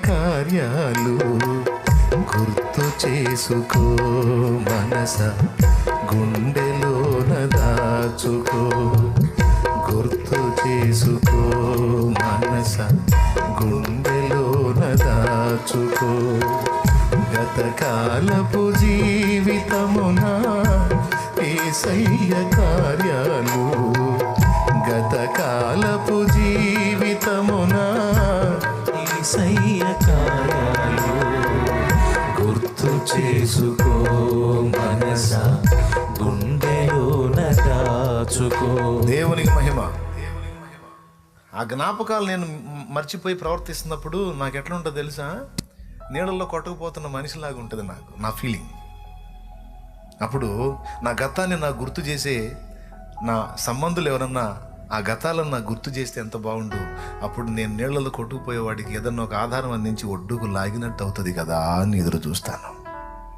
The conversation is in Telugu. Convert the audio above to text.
కార్యాలు గుర్తు చేసుకో, మనస గుండెలోన దాచుకో. గుర్తు చేసుకో, మనస గుండెలోన దాచుకో. గతకాలపు జీవితమున యేసయ్య కార్యాలు, గతకాలపు జీవితమున యేసయ్య కార్యాలు గుర్తు చేసుకో, మనస గుండెలోన దాచుకో. దేవునికి మహిమ. ఆ జ్ఞాపకాలు నేను మర్చిపోయి ప్రవర్తిస్తున్నప్పుడు నాకు ఎట్లా ఉంటుందో తెలుసా? నీళ్ళల్లో కొట్టుకుపోతున్న మనిషిలాగా ఉంటుంది నా ఫీలింగ్. అప్పుడు నా గతాన్ని నాకు గుర్తు చేసే నా సంబంధులు ఎవరన్నా ఆ గతాలను నాకు గుర్తు చేస్తే ఎంత బాగుండు. అప్పుడు నేను నీళ్ళలో కొట్టుకుపోయేవాడికి ఏదన్నా ఒక ఆధారం అందించి ఒడ్డుకు లాగినట్టు అవుతుంది కదా అని ఎదురు చూస్తాను.